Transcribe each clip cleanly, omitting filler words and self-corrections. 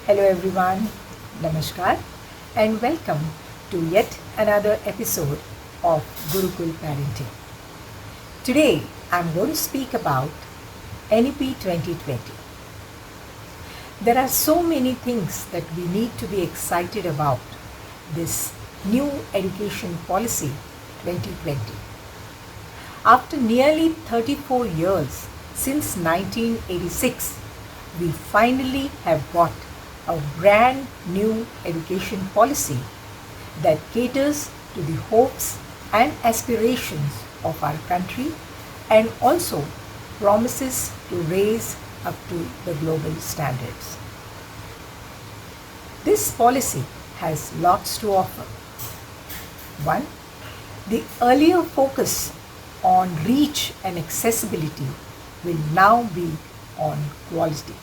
Hello everyone, Namaskar and welcome to yet another episode of Gurukul Parenting. Today I'm going to speak about NEP 2020. There are so many things that we need to be excited about this new education policy 2020. After nearly 34 years since 1986, we finally have got a brand new education policy that caters to the hopes and aspirations of our country and also promises to raise up to the global standards. This policy has lots to offer. One, the earlier focus on reach and accessibility will now be on quality.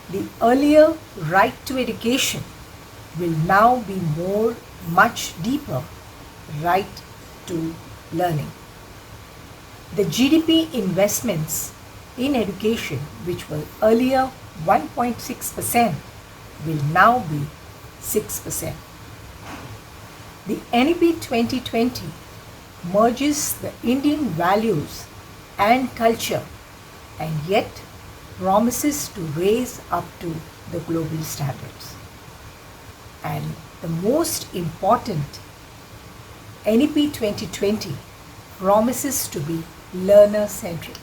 The earlier right to education will now be much deeper right to learning. The GDP investments in education, which were earlier 1.6%, will now be 6%. The NEP 2020 merges the Indian values and culture and yet promises to raise up to the global standards. And the most important, NEP 2020 promises to be learner-centric.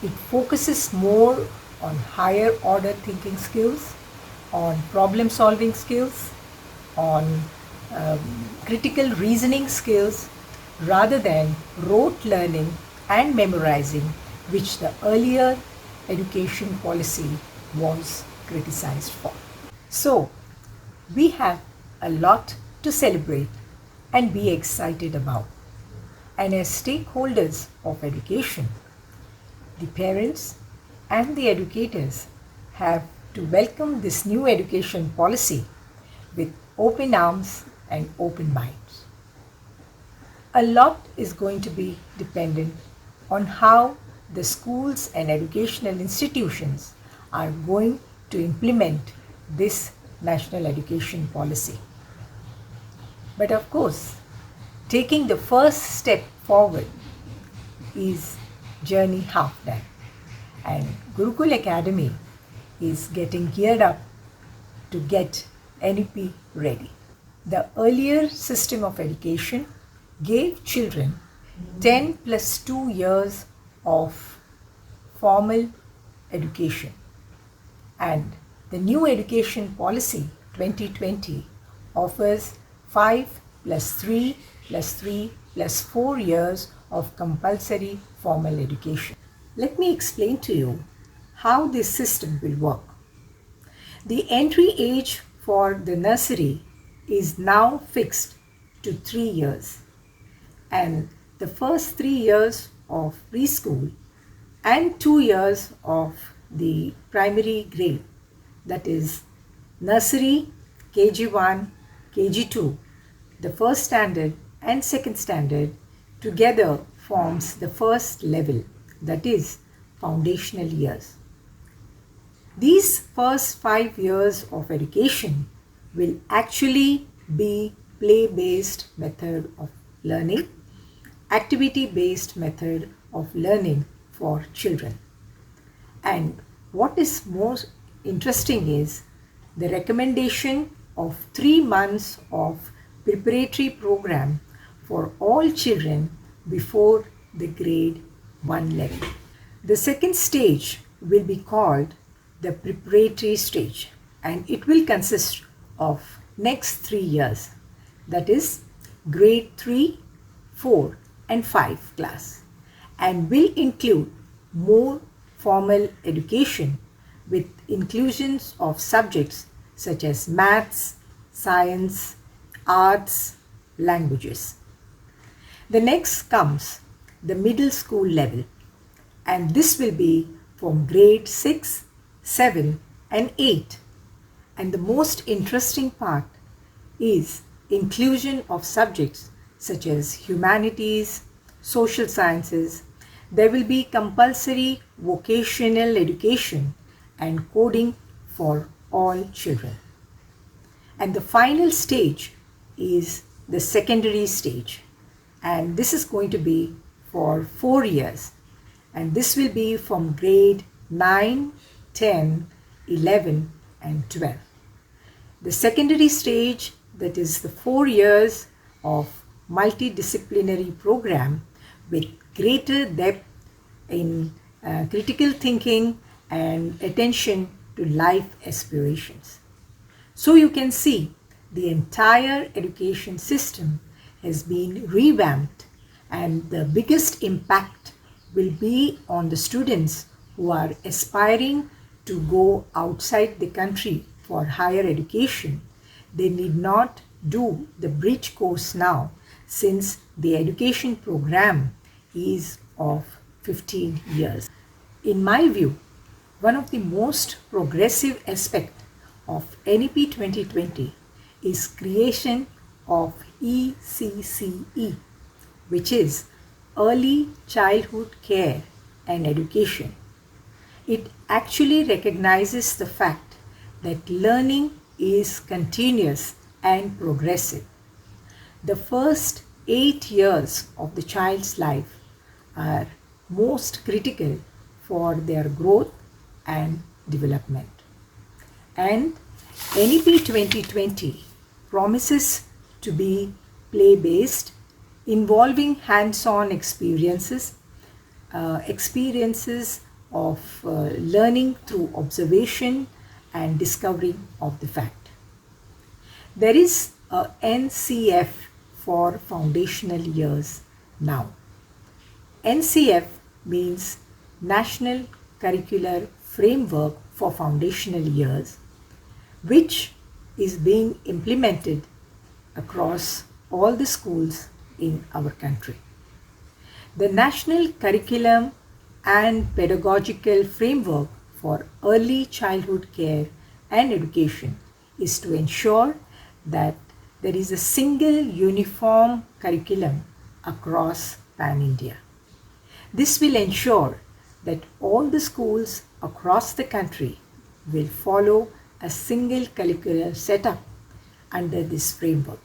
It focuses more on higher order thinking skills, on problem-solving skills, on critical reasoning skills, rather than rote learning and memorizing, which the earlier education policy was criticized for. So, we have a lot to celebrate and be excited about. And as stakeholders of education, the parents and the educators have to welcome this new education policy with open arms and open minds. A lot is going to be dependent on how the schools and educational institutions are going to implement this national education policy. But of course, taking the first step forward is journey half done, and Gurukul Academy is getting geared up to get NEP ready. The earlier system of education gave children 10 plus 2 years of formal education, and the new education policy 2020 offers 5 plus 3 plus 3 plus 4 years of compulsory formal education. Let me explain to you how this system will work. The entry age for the nursery is now fixed to 3 years, and the first 3 years of preschool and 2 years of the primary grade, that is nursery, KG1, KG2, the first standard and second standard together forms the first level, that is foundational years. These first 5 years of education will actually be play-based method of learning, activity-based method of learning for children. And what is most interesting is the recommendation of 3 months of preparatory program for all children before the grade 1 level. The second stage will be called the preparatory stage, and it will consist of next 3 years, that is grade 3, 4 and 5 class, and will include more formal education with inclusions of subjects such as maths, science, arts, languages. The next comes the middle school level, and this will be from grade 6, 7 and 8. And the most interesting part is inclusion of subjects such as humanities, social sciences. There will be compulsory vocational education and coding for all children. And the final stage is the secondary stage, and this is going to be for 4 years, and this will be from grade 9, 10, 11 and 12. The secondary stage, that is the 4 years of multidisciplinary program with greater depth in critical thinking and attention to life aspirations. So you can see the entire education system has been revamped, and the biggest impact will be on the students who are aspiring to go outside the country for higher education. They need not do the bridge course now, since the education program is of 15 years. In my view, one of the most progressive aspects of NEP 2020 is creation of ECCE, which is Early Childhood Care and Education. It actually recognizes the fact that learning is continuous and progressive. The first 8 years of the child's life are most critical for their growth and development. And NEP 2020 promises to be play-based, involving hands-on experiences of learning through observation and discovery of the fact. There is a NCF for foundational years now. NCF means National Curricular Framework for Foundational Years, which is being implemented across all the schools in our country. The National Curriculum and Pedagogical Framework for Early Childhood Care and Education is to ensure that there is a single uniform curriculum across Pan-India. This will ensure that all the schools across the country will follow a single curricular setup under this framework.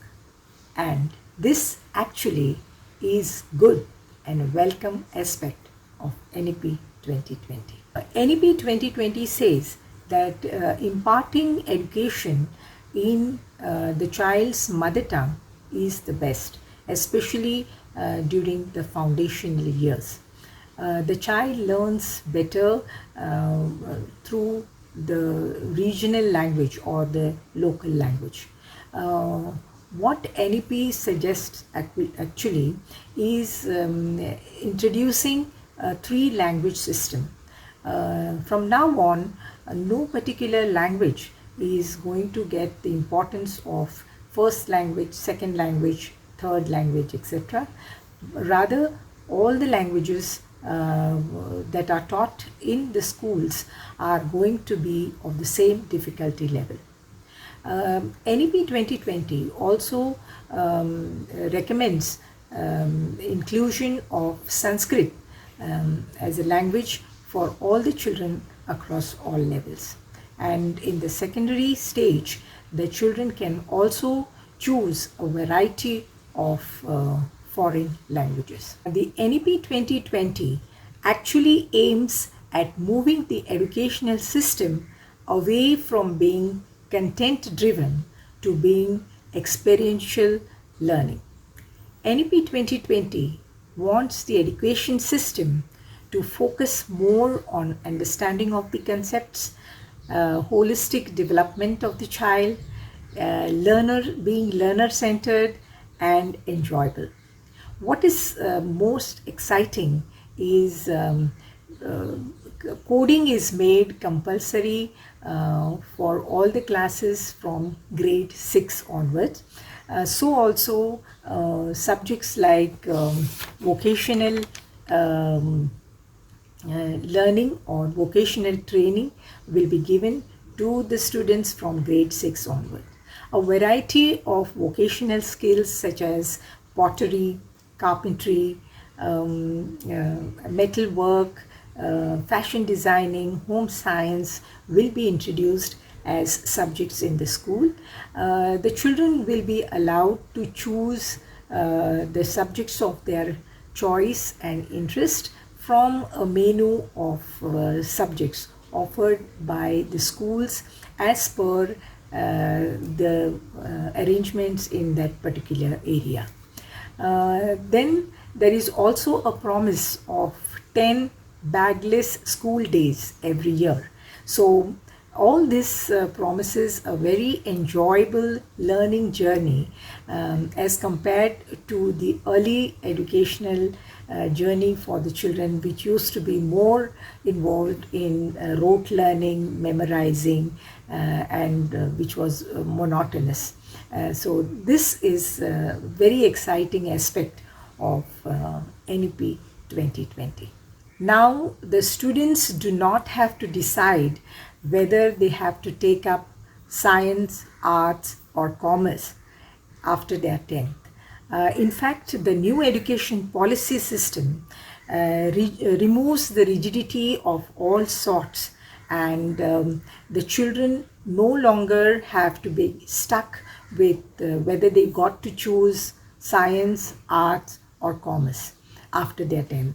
And this actually is good and a welcome aspect of NEP 2020. NEP 2020 says that imparting education in the child's mother tongue is the best, especially during the foundational years. The child learns better through the regional language or the local language. What NEP suggests actually is introducing a 3-language system. From now on, no particular language is going to get the importance of first language, second language, third language, etc. Rather, all the languages that are taught in the schools are going to be of the same difficulty level. NEP 2020 also recommends inclusion of Sanskrit as a language for all the children across all levels. And in the secondary stage, the children can also choose a variety of foreign languages. The NEP 2020 actually aims at moving the educational system away from being content driven to being experiential learning. NEP 2020 wants the education system to focus more on understanding of the concepts, holistic development of the child, being learner-centered and enjoyable. What is most exciting is coding is made compulsory for all the classes from grade 6 onwards. So also subjects like vocational learning or vocational training will be given to the students from grade 6 onward. A variety of vocational skills such as pottery, carpentry, metal work, fashion designing, home science will be introduced as subjects in the school. The children will be allowed to choose the subjects of their choice and interest from a menu of subjects offered by the schools as per the arrangements in that particular area. Then there is also a promise of 10 bagless school days every year. So all this promises a very enjoyable learning journey as compared to the early educational journey for the children, which used to be more involved in rote learning, memorizing, and which was monotonous. So this is a very exciting aspect of NEP 2020. Now the students do not have to decide whether they have to take up science, arts or commerce after their 10th. In fact, the new education policy system removes the rigidity of all sorts, and the children no longer have to be stuck with whether they got to choose science, arts or commerce after their 10th.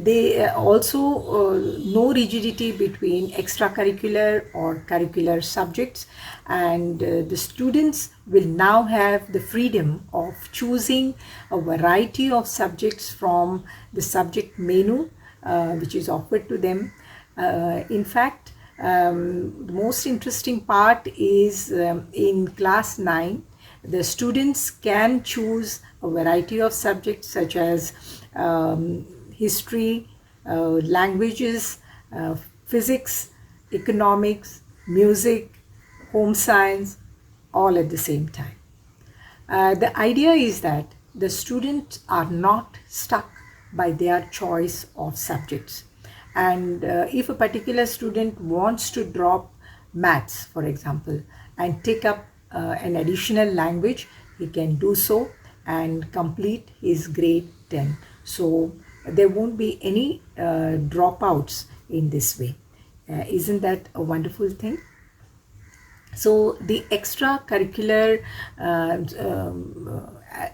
They also no rigidity between extracurricular or curricular subjects, and the students will now have the freedom of choosing a variety of subjects from the subject menu which is offered to them. In fact, the most interesting part is in class 9 the students can choose a variety of subjects such as history, languages, physics, economics, music, home science, all at the same time. The idea is that the students are not stuck by their choice of subjects. And if a particular student wants to drop maths, for example, and take up an additional language, he can do so and complete his grade 10. So there won't be any dropouts in this way. Isn't that a wonderful thing? So the extracurricular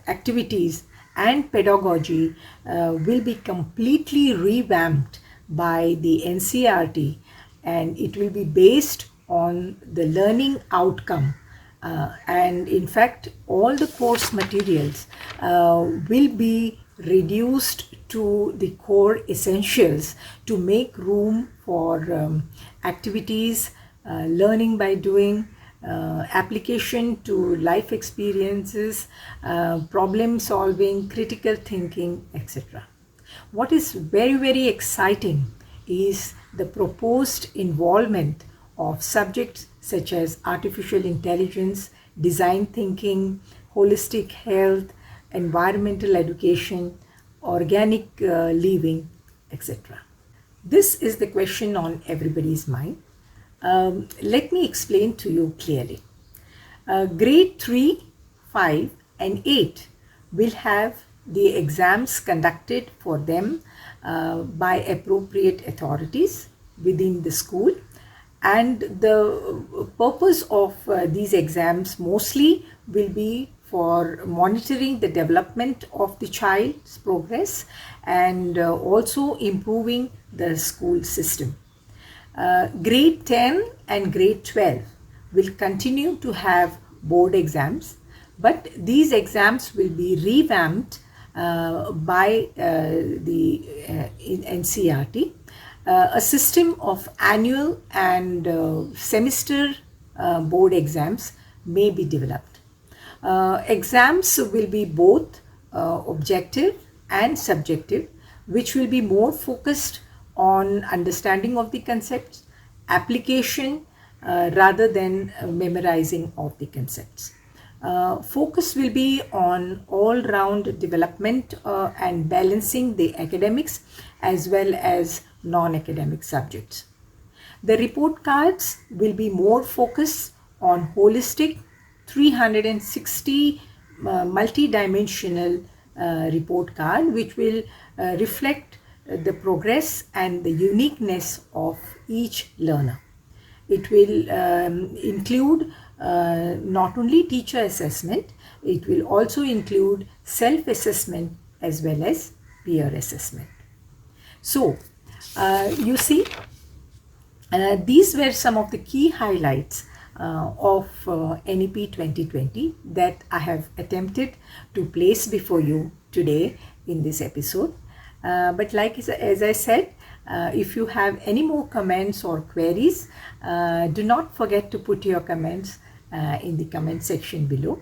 activities and pedagogy will be completely revamped by the NCERT, and it will be based on the learning outcome. And in fact, all the course materials will be reduced to the core essentials to make room for activities, learning by doing, application to life experiences, problem solving, critical thinking, etc. What is very, very exciting is the proposed involvement of subjects such as artificial intelligence, design thinking, holistic health, environmental education, organic living, etc. This is the question on everybody's mind. Let me explain to you clearly. Grade 3, 5 and 8 will have the exams conducted for them by appropriate authorities within the school, and the purpose of these exams mostly will be for monitoring the development of the child's progress and also improving the school system. Grade 10 and grade 12 will continue to have board exams, but these exams will be revamped by the NCERT. A system of annual and semester board exams may be developed. Exams will be both objective and subjective, which will be more focused on understanding of the concepts, application rather than memorizing of the concepts. Focus will be on all-round development and balancing the academics as well as non-academic subjects. The report cards will be more focused on holistic 360 multi-dimensional report card, which will reflect the progress and the uniqueness of each learner. It will include not only teacher assessment, it will also include self-assessment as well as peer assessment. So, you see, these were some of the key highlights of NEP 2020 that I have attempted to place before you today in this episode. But like as I said, if you have any more comments or queries, do not forget to put your comments in the comment section below.